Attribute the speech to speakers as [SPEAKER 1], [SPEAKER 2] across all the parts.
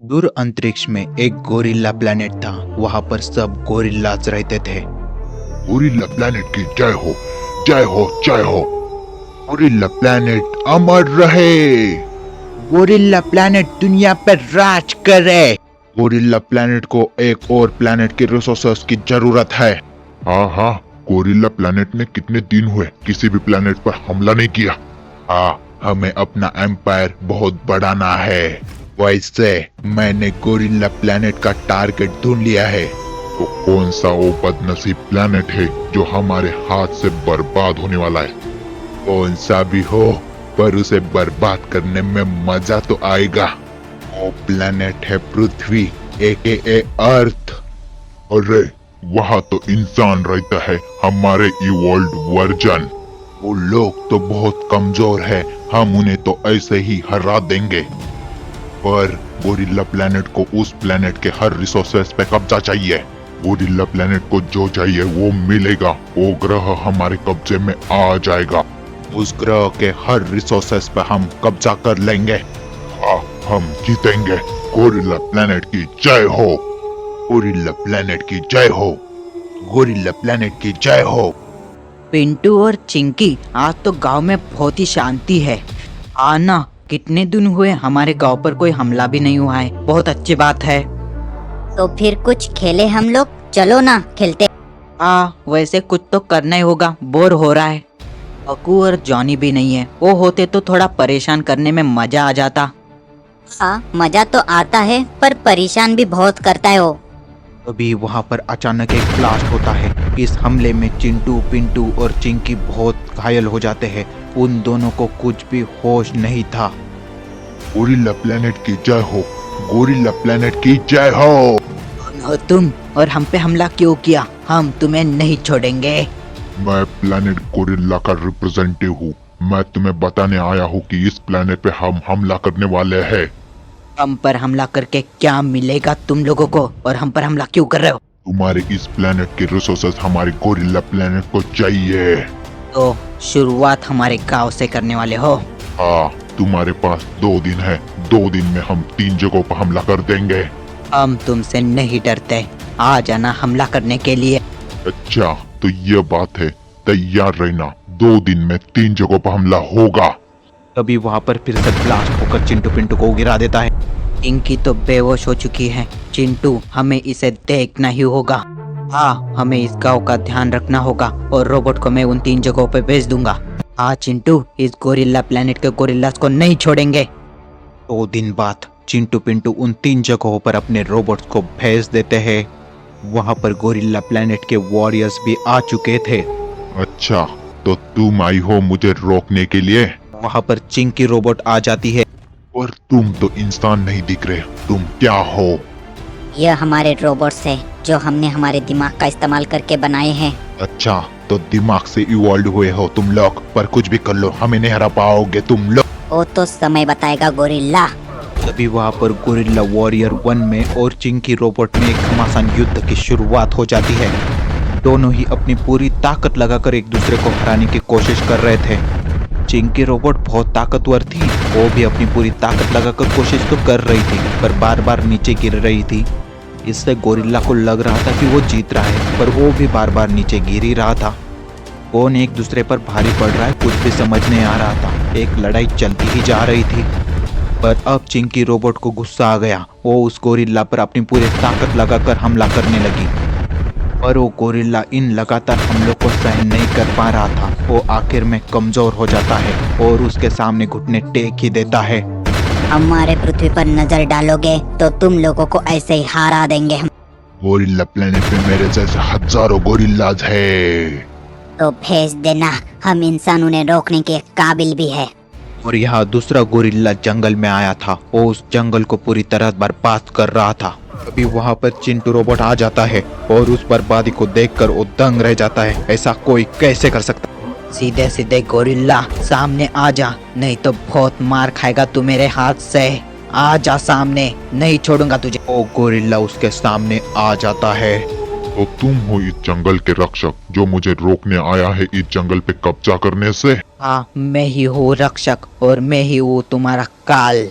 [SPEAKER 1] दूर अंतरिक्ष में एक गोरिल्ला प्लेनेट था। वहां पर सब गोरिल्लाज रहते थे।
[SPEAKER 2] गोरिल्ला प्लैनेट की जय हो, जय हो, जय हो। गोरिल्ला प्लैनेट अमर रहे।
[SPEAKER 1] गोरिल्ला प्लेनेट दुनिया पर राज करे।
[SPEAKER 2] गोरिल्ला प्लैनेट को एक और प्लैनेट के रिसोर्सेस की जरूरत है। हाँ हाँ, गोरिल्ला प्लैनेट ने कितने दिन हुए किसी भी प्लैनेट पर हमला नहीं किया। हाँ, हमें अपना एम्पायर बहुत बढ़ाना है।
[SPEAKER 1] वैसे मैंने गोरिल्ला प्लेनेट का टारगेट ढूंढ लिया है।
[SPEAKER 2] तो कौन सा वो बदनसीब प्लैनेट है जो हमारे हाथ से बर्बाद होने वाला है?
[SPEAKER 1] कौन सा भी हो, पर उसे बर्बाद करने में मजा तो आएगा। वो प्लेनेट है पृथ्वी AKA अर्थ।
[SPEAKER 2] अरे, वहाँ तो इंसान रहता है, हमारे इवॉल्व्ड वर्जन।
[SPEAKER 1] वो लोग तो बहुत कमजोर है, हम उन्हें तो ऐसे ही हरा देंगे।
[SPEAKER 2] पर गोरिल्ला प्लैनेट को उस प्लैनेट के हर रिसोर्सेस पे कब्जा चाहिए। गोरिल्ला प्लैनेट को जो चाहिए वो मिलेगा। वो ग्रह हमारे कब्जे में आ जाएगा।
[SPEAKER 1] उस ग्रह के हर रिसोर्सेस पे हम कब्जा कर लेंगे।
[SPEAKER 2] हाँ, हम जीतेंगे। गोरिल्ला प्लैनेट की जय हो।
[SPEAKER 1] गोरिल्ला प्लेनेट की जय हो। गोरिल्ला प्लेनेट की जय हो।
[SPEAKER 3] पिंटू और चिंकी, आज तो गांव में बहुत ही शांति है। आना, कितने दिन हुए हमारे गांव पर कोई हमला भी नहीं हुआ है। बहुत अच्छी बात है।
[SPEAKER 4] तो फिर कुछ खेले हम लोग, चलो ना खेलते।
[SPEAKER 3] वैसे कुछ तो करना ही होगा, बोर हो रहा है। अकू और जॉनी भी नहीं है, वो होते तो थोड़ा परेशान करने में मजा आ जाता।
[SPEAKER 4] हाँ, मजा तो आता है पर परेशान भी बहुत करता है वो।
[SPEAKER 1] तभी वहाँ पर अचानक एक ब्लास्ट होता है। इस हमले में चिंटू, पिंटू और चिंकी बहुत घायल हो जाते हैं। उन दोनों को कुछ भी होश नहीं था।
[SPEAKER 2] गोरिल्ला प्लैनेट की जय हो। गोरिल्ला प्लैनेट की जय हो।
[SPEAKER 3] कौन हो तुम और हम पे हमला क्यों किया? हम तुम्हें नहीं छोड़ेंगे।
[SPEAKER 2] मैं प्लैनेट गोरिल्ला का रिप्रेजेंटेटिव हूँ। मैं तुम्हें बताने आया हूँ कि इस प्लैनेट पे हम हमला करने वाले हैं।
[SPEAKER 3] हम पर हमला करके क्या मिलेगा तुम लोगों को, और हम पर हमला क्यों कर रहे हो?
[SPEAKER 2] तुम्हारे इस प्लैनेट के रिसोर्सेस हमारे गोरिल्ला प्लैनेट को चाहिए।
[SPEAKER 3] तो शुरुआत हमारे गांव से करने वाले हो?
[SPEAKER 2] हाँ, तुम्हारे पास 2 दिन है। 2 दिन में हम 3 जगहों पर हमला कर देंगे।
[SPEAKER 3] हम तुमसे नहीं डरते, आ जाना हमला करने के लिए।
[SPEAKER 2] अच्छा, तो ये बात है, तैयार रहना। 2 दिन में 3 जगहों पर हमला होगा।
[SPEAKER 1] तभी वहाँ पर फिर से ब्लास्ट होकर चिंटू पिंटू को गिरा देता है।
[SPEAKER 3] इनकी तो बेहोश हो चुकी है। चिंटू, हमें इसे देखना ही होगा। हाँ, हमें इस गांव का ध्यान रखना होगा और रोबोट को मैं उन 3 जगहों पे भेज दूंगा। हाँ चिंटू, इस गोरिल्ला प्लेनेट के गोरिल्लास को नहीं छोड़ेंगे।
[SPEAKER 1] 2 दिन बाद चिंटू पिंटू उन 3 जगहों पर अपने रोबोट्स को भेज देते हैं। वहाँ पर गोरिल्ला प्लेनेट के वॉरियर्स भी आ चुके थे।
[SPEAKER 2] अच्छा, तो तुम आई हो मुझे रोकने के लिए?
[SPEAKER 1] वहाँ पर चिंकी रोबोट आ जाती है।
[SPEAKER 2] और तुम तो इंसान नहीं दिख रहे, तुम क्या हो?
[SPEAKER 4] यह हमारे रोबोट्स है जो हमने हमारे दिमाग का इस्तेमाल करके बनाए हैं।
[SPEAKER 2] अच्छा, तो दिमाग से इवॉल्व हुए हो तुम लोग, पर कुछ भी कर लो हमें नहीं हरा पाओगे तुम लोग।
[SPEAKER 4] वो तो समय बताएगा गोरिल्ला।
[SPEAKER 1] तभी वहाँ पर गोरिल्ला वॉरियर 1 में और चिंकी रोबोट में एक घमासान युद्ध की शुरुआत हो जाती है। दोनों ही अपनी पूरी ताकत लगाकर एक दूसरे को हराने की कोशिश कर रहे थे। चिंकी रोबोट बहुत ताकतवर थी, वो भी अपनी पूरी ताकत लगाकर कोशिश तो कर रही थी, पर बार बार नीचे गिर रही थी। इससे गोरिल्ला को लग रहा था कि वो जीत रहा है, पर वो भी बार बार नीचे गिर ही रहा था। कौन एक दूसरे पर भारी पड़ रहा है कुछ भी समझ नहीं आ रहा था। एक लड़ाई चलती ही जा रही थी। पर अब चिंकी रोबोट को गुस्सा आ गया। वो उस गोरिल्ला पर अपनी पूरी ताकत लगाकर हमला करने लगी, पर वो गोरिल्ला इन लगातार हमलों को सहन नहीं कर पा रहा था। वो आखिर में कमजोर हो जाता है और उसके सामने घुटने टेक ही देता है।
[SPEAKER 4] हमारे पृथ्वी पर नजर डालोगे तो तुम लोगों को ऐसे ही हरा देंगे हम।
[SPEAKER 2] गोरिल्ला प्लैनेट पे मेरे जैसे हजारों गोरिल्लाज है।
[SPEAKER 4] तो भेज देना, हम इंसान उन्हें रोकने के काबिल भी है।
[SPEAKER 1] और यहाँ दूसरा गोरिल्ला जंगल में आया था। वो उस जंगल को पूरी तरह बर्बाद कर रहा था। अभी वहाँ पर चिंटू रोबोट आ जाता है और उस बर्बादी को देखकर वो दंग रह जाता है। ऐसा कोई कैसे कर सकता?
[SPEAKER 3] सीधे सीधे गोरिल्ला सामने आ जा, नहीं तो बहुत मार खाएगा तू मेरे हाथ से। आ जा सामने, नहीं छोड़ूंगा तुझे।
[SPEAKER 1] वो गोरिल्ला उसके सामने आ जाता है।
[SPEAKER 2] तो तुम हो इस जंगल के रक्षक जो मुझे रोकने आया है इस जंगल पे कब्जा करने से?
[SPEAKER 3] हाँ, मैं ही हूँ रक्षक और मैं ही हूँ तुम्हारा काल।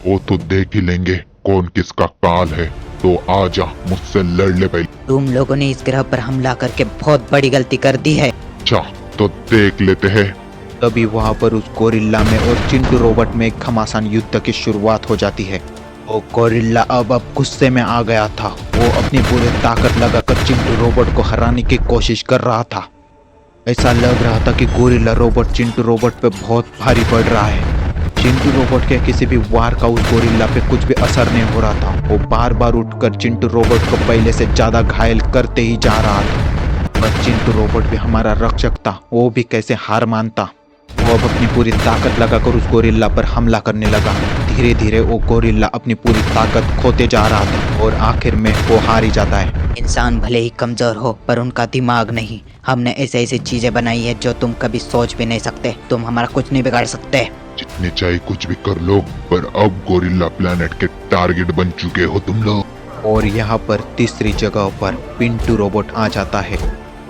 [SPEAKER 2] वो तो देख ही लेंगे कौन किसका काल है, तो आजा मुझसे लड़ ले पहले।
[SPEAKER 3] तुम लोगों ने इस ग्रह पर हमला करके बहुत बड़ी गलती कर दी है।
[SPEAKER 2] अच्छा तो देख लेते हैं।
[SPEAKER 1] तभी वहां पर उस गोरिल्ला में और चिंटू रोबोट में एक घमासान युद्ध की शुरुआत हो जाती है। वो गोरिल्ला अब गुस्से में आ गया था। वो अपनी पूरी ताकत लगाकर चिंटू रोबोट को हराने की कोशिश कर रहा था। ऐसा लग रहा था कि गोरिल्ला रोबोट चिंटू रोबोट पे बहुत भारी पड़ रहा है। चिंटू रोबोट के किसी भी वार का उस गोरिल्ला पे कुछ भी असर नहीं हो रहा था। वो बार बार उठकर चिंटू रोबोट को पहले से ज्यादा घायल करते ही जा रहा था। पर चिंटू रोबोट भी हमारा रक्षक था, वो भी कैसे हार मानता। वो अब अपनी पूरी ताकत लगाकर उस गोरिल्ला पर हमला करने लगा। धीरे धीरे वो गोरिल्ला अपनी पूरी ताकत खोते जा रहा था और आखिर में वो हार ही जाता है।
[SPEAKER 3] इंसान भले ही कमजोर हो पर उनका दिमाग नहीं। हमने ऐसे ऐसी चीजें बनाई है जो तुम कभी सोच भी नहीं सकते। तुम हमारा कुछ नहीं बिगाड़ सकते।
[SPEAKER 2] जितने चाहे कुछ भी कर लो, पर अब गोरिल्ला प्लेनेट के टारगेट बन चुके हो तुम लोग।
[SPEAKER 1] और यहाँ पर तीसरी जगह पर पिंटू रोबोट आ जाता है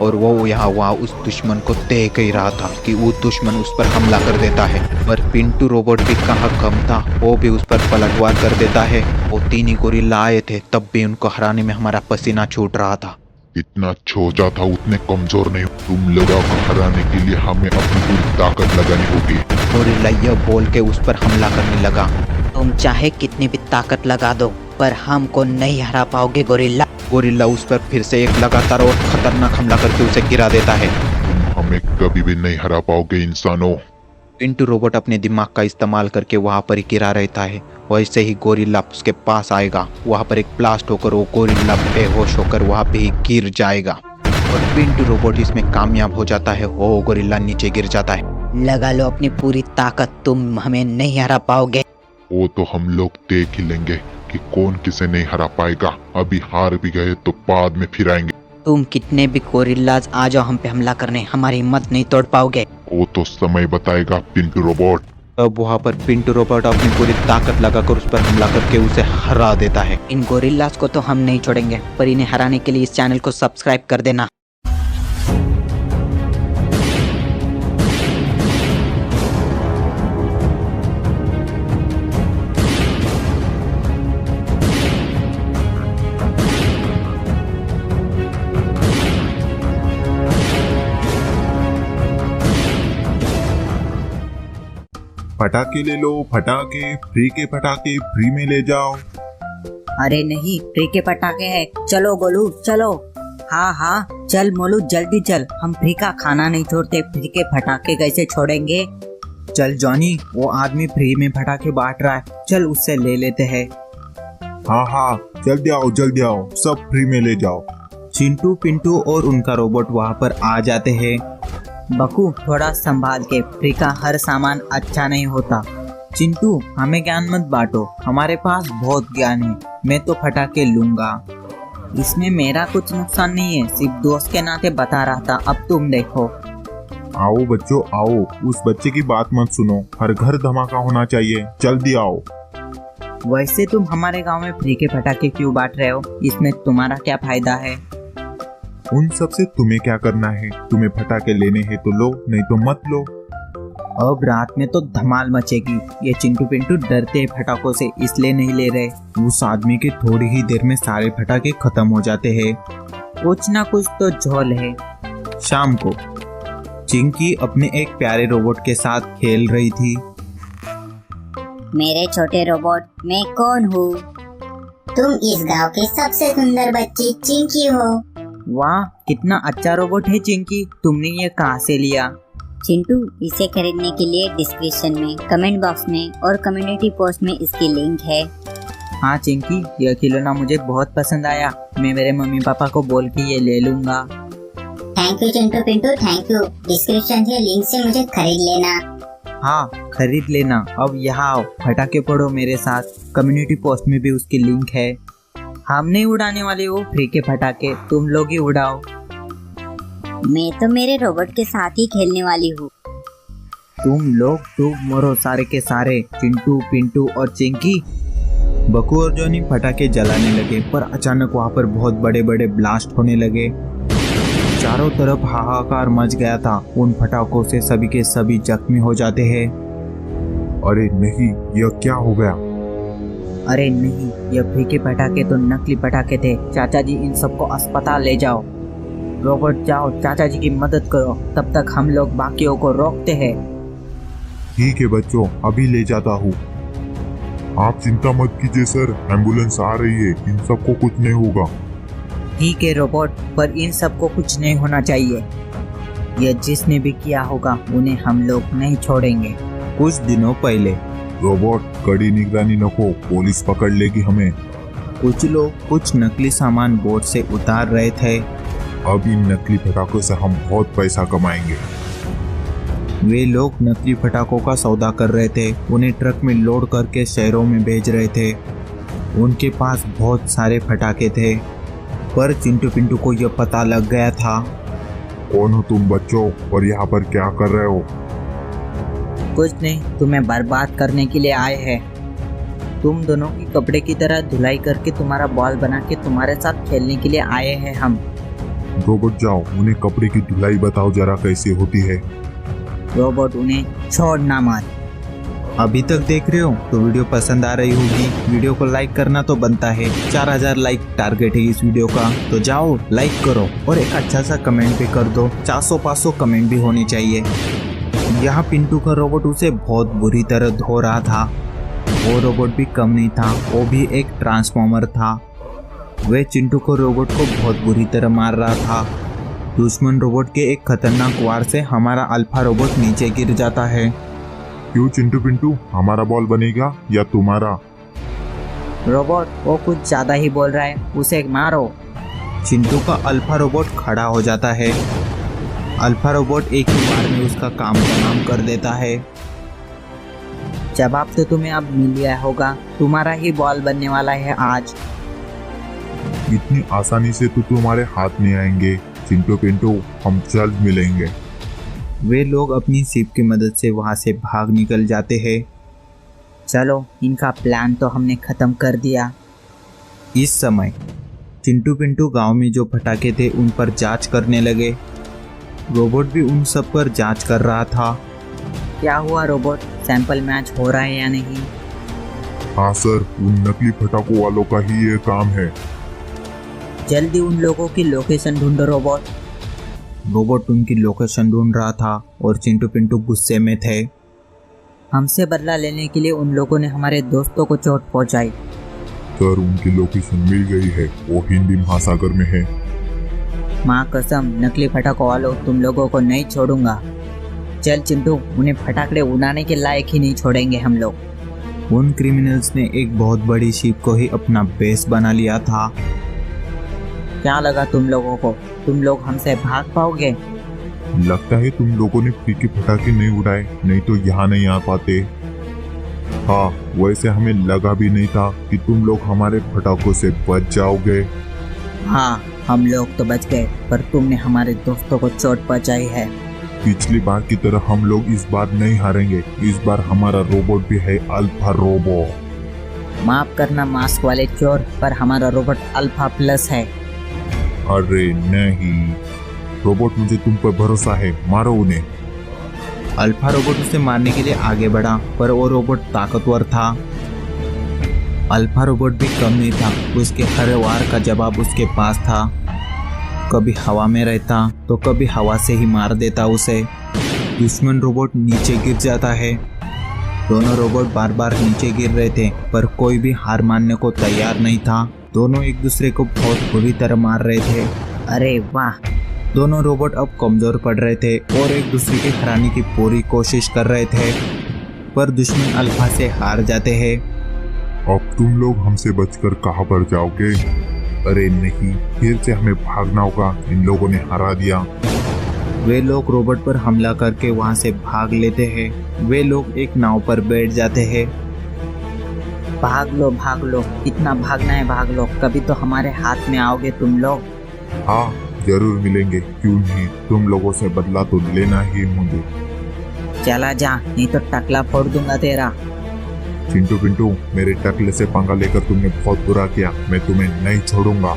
[SPEAKER 1] और वो यहाँ वहाँ उस दुश्मन को देख ही रहा था कि वो दुश्मन उस पर हमला कर देता है। पर पिंटू रोबोट भी कहाँ कम था, वो भी उस पर पलटवार कर देता है। वो तीन ही गोरिल्ला आए थे, तब भी उनको हराने में हमारा पसीना छूट रहा था।
[SPEAKER 2] इतना छोटा था, उतने कमजोर नहीं। तुम लोगों को हराने के लिए हमें अपनी पूरी ताकत लगानी होगी।
[SPEAKER 1] गोरिल्ला यह बोल के उस पर हमला करने लगा।
[SPEAKER 3] तुम चाहे कितनी भी ताकत लगा दो पर हमको नहीं हरा पाओगे गोरिल्ला।
[SPEAKER 1] गोरिल्ला उस पर फिर से एक लगातार और खतरनाक हमला करके उसे गिरा देता है।
[SPEAKER 2] तुम हमें कभी भी नहीं हरा पाओगे इंसानों।
[SPEAKER 1] पिंटू रोबोट अपने दिमाग का इस्तेमाल करके वहां पर ही गिरा रहता है। वैसे ही गोरिल्ला उसके पास आएगा, वहां पर एक ब्लास्ट होकर वो गोरिल्ला बेहोश होकर वहां पे ही गिर जाएगा और पिंटू रोबोट इसमें कामयाब हो जाता है। वो गोरिल्ला नीचे गिर जाता है।
[SPEAKER 3] लगा लो अपनी पूरी ताकत, तुम हमें नहीं हरा पाओगे।
[SPEAKER 2] वो तो हम लोग देख ही लेंगे कि कौन किसे नहीं हरा पाएगा। अभी हार भी गए तो बाद में फिर आएंगे।
[SPEAKER 3] तुम कितने भी गोरिल्लाज आ जाओ हम पे हमला करने, हमारी हिम्मत नहीं तोड़ पाओगे।
[SPEAKER 2] वो तो समय बताएगा पिंटू रोबोट।
[SPEAKER 1] अब वहां पर पिंटू रोबोट अपनी पूरी ताकत लगाकर उस पर हमला करके उसे हरा देता है।
[SPEAKER 3] इन गोरिल्लाज को तो हम नहीं छोड़ेंगे, पर इन्हें हराने के लिए इस चैनल को सब्सक्राइब कर देना।
[SPEAKER 5] पटाखे ले लो, पटाखे फ्री के पटाखे फ्री में ले जाओ।
[SPEAKER 6] अरे नहीं, फ्री के पटाखे है। चलो गोलू चलो। हाँ हाँ चल मोलू जल्दी चल। हम फ्री का खाना नहीं छोड़ते, फ्री के पटाखे कैसे छोड़ेंगे।
[SPEAKER 7] चल जॉनी, वो आदमी फ्री में पटाखे बांट रहा है, चल उससे ले लेते हैं।
[SPEAKER 5] हाँ हाँ जल्दी आओ, सब फ्री में ले जाओ।
[SPEAKER 7] चिंटू पिंटू और उनका रोबोट वहाँ पर आ जाते हैं।
[SPEAKER 6] बकू थोड़ा संभाल के, फ्री का हर सामान अच्छा नहीं होता।
[SPEAKER 7] चिंटू हमें ज्ञान मत बांटो, हमारे पास बहुत ज्ञान है। मैं तो पटाखे लूंगा।
[SPEAKER 6] इसमें मेरा कुछ नुकसान नहीं है, सिर्फ दोस्त के नाते बता रहा था। अब तुम देखो।
[SPEAKER 5] आओ बच्चों आओ, उस बच्चे की बात मत सुनो। हर घर धमाका होना चाहिए, जल्दी आओ।
[SPEAKER 6] वैसे तुम हमारे गांव में फ्री के पटाखे क्यों बांट रहे हो? इसमें तुम्हारा क्या फायदा है?
[SPEAKER 5] उन सब से तुम्हें क्या करना है? तुम्हें पटाखे लेने हैं तो लो, नहीं तो मत लो।
[SPEAKER 7] अब रात में तो धमाल मचेगी। ये चिंटू पिंटू डरते हैं पटाखों से, इसलिए नहीं ले रहे। उस आदमी के थोड़ी ही देर में सारे पटाखे खत्म हो जाते हैं।
[SPEAKER 6] कुछ ना कुछ तो झोल है।
[SPEAKER 7] शाम को चिंकी अपने एक प्यारे रोबोट के साथ खेल रही थी।
[SPEAKER 4] मेरे छोटे रोबोट, मैं कौन हूँ? तुम इस गांव की सबसे सुंदर बच्ची चिंकी हो।
[SPEAKER 6] वाह कितना अच्छा रोबोट है चिंकी, तुमने ये कहाँ से लिया?
[SPEAKER 4] चिंटू, इसे खरीदने के लिए डिस्क्रिप्शन में, कमेंट बॉक्स में और कम्युनिटी पोस्ट में इसकी लिंक है।
[SPEAKER 6] हाँ चिंकी, यह खिलौना मुझे बहुत पसंद आया। मैं मेरे मम्मी पापा को बोल के ये ले लूंगा।
[SPEAKER 4] Thank you Chintu Pintu, thank you. Description से लिंक से मुझे खरीद लेना।
[SPEAKER 7] हाँ खरीद लेना। अब यहाँ आओ, पटाखे पढ़ो मेरे साथ। कम्युनिटी पोस्ट में भी उसकी लिंक है।
[SPEAKER 6] हम नहीं उड़ाने वाले वो फ्री के पटाखे, तुम लोग ही उड़ाओ।
[SPEAKER 4] मैं तो मेरे रोबोट के साथ ही खेलने वाली हूँ।
[SPEAKER 7] तुम लोग डूब मरो सारे के सारे, चिंटू पिंटू और चिंकी। बकू और जॉनी पटाखे जलाने लगे, पर अचानक वहाँ पर बहुत बड़े बड़े ब्लास्ट होने लगे। चारों तरफ हाहाकार मच गया था। उन पटाखों से सभी के सभी जख्मी हो जाते हैं।
[SPEAKER 5] अरे नहीं, यह क्या हो गया?
[SPEAKER 6] अरे नहीं, ये फीके पटाखे तो नकली पटाखे थे। चाचा जी इन सबको अस्पताल ले जाओ। रोबोट जाओ चाचा जी की मदद करो, तब तक हम लोग बाकियों को रोकते हैं।
[SPEAKER 5] ठीक है बच्चों, अभी ले जाता हूँ। आप चिंता मत कीजिए सर, एम्बुलेंस आ रही है, इन सबको कुछ नहीं होगा।
[SPEAKER 6] ठीक है रोबोट, पर इन सबको कुछ नहीं होना चाहिए। यह जिसने भी किया होगा उन्हें हम लोग नहीं छोड़ेंगे।
[SPEAKER 7] कुछ दिनों पहले
[SPEAKER 5] रोबोट कड़ी निगरानी रखो, पुलिस पकड़ लेगी हमें।
[SPEAKER 7] कुछ लोग कुछ नकली सामान बोट से उतार रहे थे।
[SPEAKER 5] अब इन नकली पटाखों से हम बहुत पैसा कमाएंगे।
[SPEAKER 7] वे लोग नकली पटाखों का सौदा कर रहे थे, उन्हें ट्रक में लोड करके शहरों में भेज रहे थे। उनके पास बहुत सारे पटाखे थे, पर चिंटू पिंटू को यह पता लग गया था।
[SPEAKER 5] कौन हो तुम बच्चों, और यहाँ पर क्या कर रहे हो?
[SPEAKER 6] कुछ नहीं, तुम्हें बर्बाद करने के लिए आए हैं। तुम दोनों की कपड़े की तरह धुलाई करके तुम्हारा बॉल बना के तुम्हारे साथ खेलने के लिए आए हैं हम।
[SPEAKER 5] रोबोट जाओ, उन्हें कपड़े की धुलाई बताओ जरा कैसे होती है।
[SPEAKER 6] रोबोट उन्हें छोड़ना मत।
[SPEAKER 7] अभी तक देख रहे हो तो वीडियो पसंद आ रही होगी, वीडियो को लाइक करना तो बनता है। 4000 लाइक टारगेट है इस वीडियो का, तो जाओ लाइक करो और एक अच्छा सा कमेंट भी कर दो। 400-500 कमेंट भी होने चाहिए। यहाँ पिंटू का रोबोट उसे बहुत बुरी तरह धो रहा था। वो रोबोट भी कम नहीं था, वो भी एक ट्रांसफॉर्मर था। वे चिंटू को रोबोट को बहुत बुरी तरह मार रहा था। दुश्मन रोबोट के एक खतरनाक वार से हमारा अल्फा रोबोट नीचे गिर जाता है।
[SPEAKER 5] क्यों चिंटू पिंटू, हमारा बॉल बनेगा या तुम्हारा?
[SPEAKER 6] रोबोट वो कुछ ज्यादा ही बोल रहा है, उसे मारो।
[SPEAKER 7] चिंटू का अल्फा रोबोट खड़ा हो जाता है। अल्फा रोबोट एक ही बार में उसका काम तमाम कर देता है।
[SPEAKER 6] जवाब तो तुम्हें अब मिल गया होगा, तुम्हारा ही बॉल बनने वाला है आज।
[SPEAKER 5] इतनी आसानी से तो तुम्हारे हाथ नहीं आएंगे चिंटू पिंटू, हम जल्द मिलेंगे।
[SPEAKER 7] वे लोग अपनी शिप की मदद से वहां से भाग निकल जाते हैं।
[SPEAKER 6] चलो, इनका प्लान तो हमने खत्म कर दिया।
[SPEAKER 7] इस समय चिंटू पिंटू गांव में जो पटाखे थे उन पर जांच करने लगे। रोबोट भी उन सब पर जांच कर रहा था।
[SPEAKER 6] क्या हुआ रोबोट, सैंपल मैच हो रहा है या नहीं?
[SPEAKER 5] हाँ सर, उन नकली पटाखों वालों का ही ये काम है।
[SPEAKER 6] जल्दी उन लोगों की लोकेशन ढूंढो रोबोट।
[SPEAKER 7] रोबोट उनकी लोकेशन ढूंढ रहा था और चिंटू पिंटू गुस्से में थे।
[SPEAKER 6] हमसे बदला लेने के लिए उन लोगों ने हमारे दोस्तों को चोट पहुंचाई।
[SPEAKER 5] सर, उनकी लोकेशन मिल गई है, वो हिंदी महासागर में है।
[SPEAKER 6] माँ कसम, नकली पटाखों वालों, तुम लोगों को नहीं छोड़ूंगा। चल चिंटू, उन्हें फटाकड़े उड़ाने के लायक ही नहीं छोड़ेंगे हम लोग।
[SPEAKER 7] उन क्रिमिनल्स ने एक बहुत बड़ी शिप को ही अपना बेस बना लिया था।
[SPEAKER 6] क्या लगा तुम लोगों को, तुम लोग हमसे भाग पाओगे?
[SPEAKER 5] लगता है तुम लोगों ने फीके पटाखे नहीं उड़ाए, नहीं तो यहाँ नहीं आ पाते। हाँ, वैसे हमें लगा भी नहीं था कि तुम लोग हमारे पटाखों से बच जाओगे।
[SPEAKER 6] हाँ, हम लोग तो बच गए, पर तुमने हमारे दोस्तों को चोट पहुंचाई है।
[SPEAKER 5] पिछली बार की तरह हम लोग इस बार नहीं हारेंगे। इस बार हमारा रोबोट भी है अल्फा रोबो।
[SPEAKER 6] माफ करना मास्क वाले चोर, पर हमारा रोबोट अल्फा प्लस है।
[SPEAKER 5] अरे नहीं रोबोट, मुझे तुम पर भरोसा है, मारो उन्हें।
[SPEAKER 7] अल्फा रोबोट उसे मारने के लिए आगे बढ़ा, पर वो रोबोट ताकतवर था। अल्फा रोबोट भी कम नहीं था, उसके हर वार का जवाब उसके पास था। कभी हवा में रहता तो कभी हवा से ही मार देता उसे। दुश्मन रोबोट नीचे गिर जाता है। दोनों रोबोट बार बार नीचे गिर रहे थे, पर कोई भी हार मानने को तैयार नहीं था। दोनों एक दूसरे को बहुत बुरी तरह मार रहे थे।
[SPEAKER 6] अरे वाह,
[SPEAKER 7] दोनों रोबोट अब कमजोर पड़ रहे थे और एक दूसरे के हराने की पूरी कोशिश कर रहे थे, पर दुश्मन अल्फा से हार जाते हैं।
[SPEAKER 5] अब तुम लोग हमसे बचकर कहाँ पर जाओगे? अरे नहीं, फिर से हमें भागना होगा, इन लोगों ने हरा दिया।
[SPEAKER 7] वे लोग रोबोट पर हमला करके वहां से भाग लेते हैं। वे लोग एक नाव पर बैठ जाते हैं।
[SPEAKER 6] भाग लो, कितना भागना है भाग लो, कभी तो हमारे हाथ में आओगे तुम लोग।
[SPEAKER 5] हाँ, जरूर मिलेंगे, क्यों नहीं, तुम लोगों से बदला तो लेना ही मुझे।
[SPEAKER 6] चला जा, नहीं तो टकला फोड़ दूंगा तेरा।
[SPEAKER 5] चिंटू पिंटू, मेरे टकले से पंगा लेकर तुमने बहुत बुरा किया, मैं तुम्हें नहीं छोड़ूंगा।